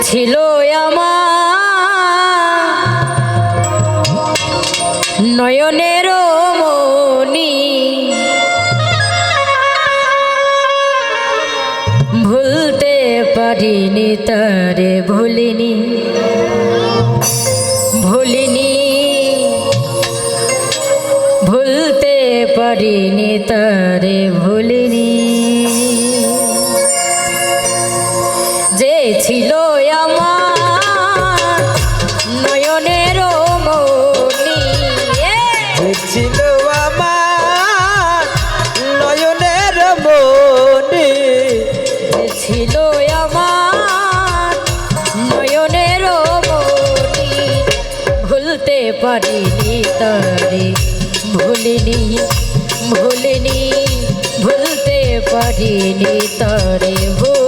ছিল আমার নয়নের মনি, ভুলতে পারিনি তারে, ভুলিনি ভুলিনি ভুলতে পারিনি তারে, ভুলিনি। যে ছিল আমার নয়নের মনি, ছিল আমার নয়নের মনি, ছিল আমার নয়নের মনি, ভুলতে পারিনি তারে, ভুলিনি ভুলিনি ভুলতে পারিনি তারে, ভুলিনি।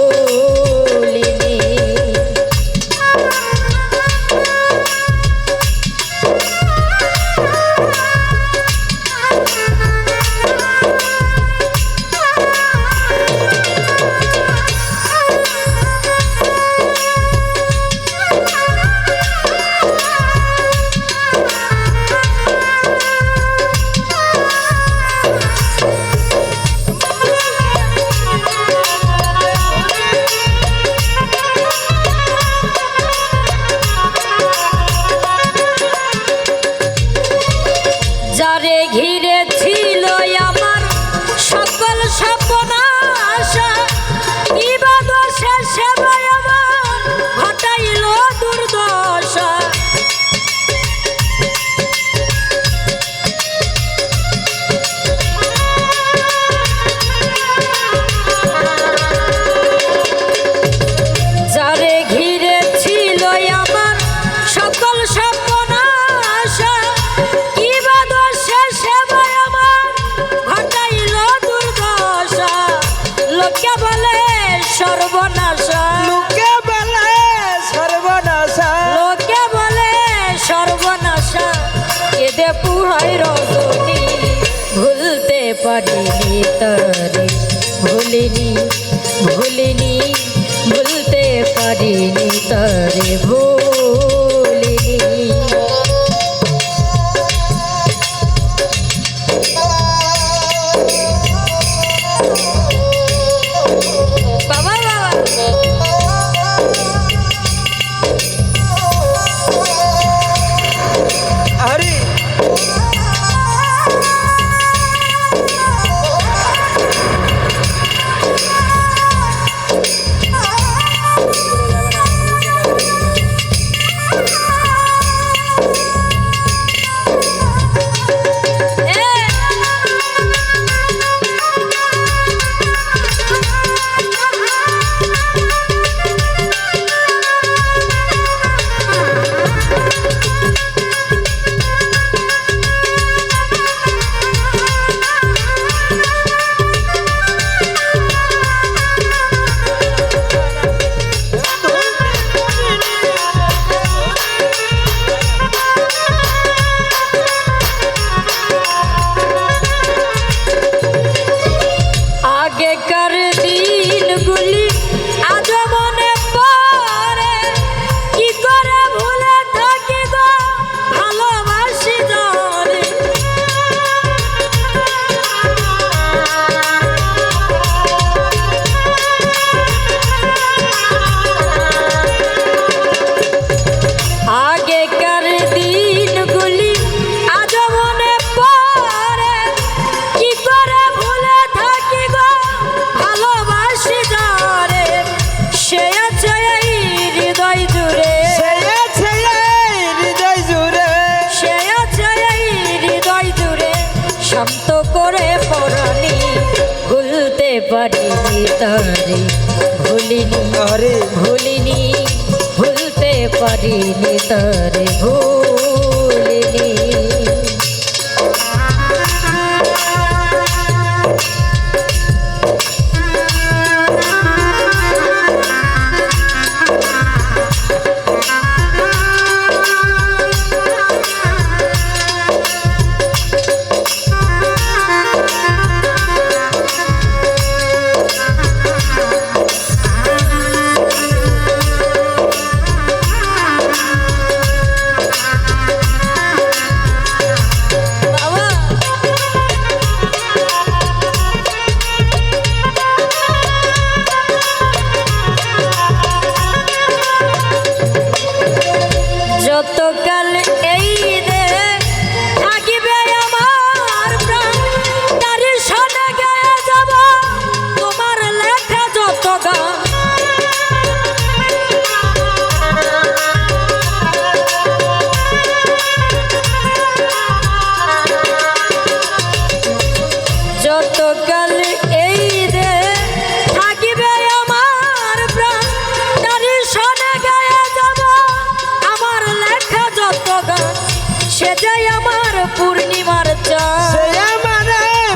যারে ঘিরে ছিল আমার সকল স্বপ্ন আশা, ইবাদতে সেবায় আমার ঘটাইল দুর্দশা। যারে ঘিরে ছিল আমার সকল স্বপ্ন আশা, লোকে বলে সর্বনাশা, লোকে বলে সর্বনাশা, লোকে বলে সর্বনাশা, কেঁদে পুহাই রজনী, ভুলতে পারিনি তারে, ভুলিনি ভুলিনি ভুলতে পারিনি তারে, ভুলিনি। আরে আগেকার দিনগুলি আজ মনে পড়ে, কি করে ভুলে থাকি গো ভালোবাসি জরে। আগেকার দিনগুলি আজ মনে পড়ে, কি করে ভুলে থাকি গো ভালোবাসি জরে। সে আছে এই হৃদয় জুড়ে, সে আছে এই হৃদয় জুড়ে, সে আছে এই হৃদয় জুড়ে, শান্ত করে পরানি, ভুলতে পারিনি তারে, ভুলিনি আরে ভুলিনি ভুলতে পারিনি তারে, ভুলিনি। সে যাই আমার পূর্ণিমার চাঁদ সে আমার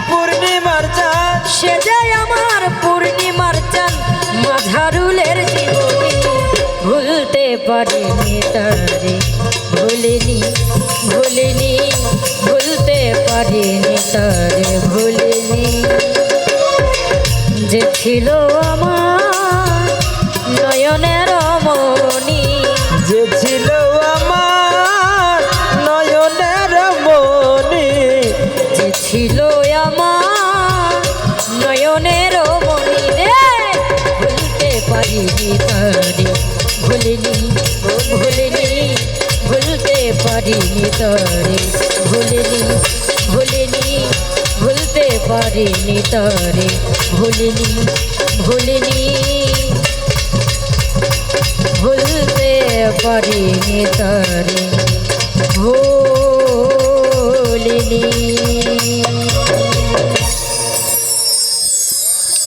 পূর্ণিমার চাঁদ সে যাই আমার পূর্ণিমার চাঁদ মাঝারুলের জীবনী ভুলতে পারিনি তারে ভুলিনি ভুলিনি ভুলতে পারিনি তারে ভুলিনি যে ছিল আমার নয়নের মনি যে ছিল আমার নয়নের মনি যে ছিল আমার নয়নের মনি রে ভুলতে পারিনি তারে ভুলিনি ভুলিনি ভুলতে পারিনি তারে ভুলিনি ভুলিনি ভুলতে পারিনি তারে ভুলিনি ভুলিনি ভুলতে পারিনি তারে ভুলিনি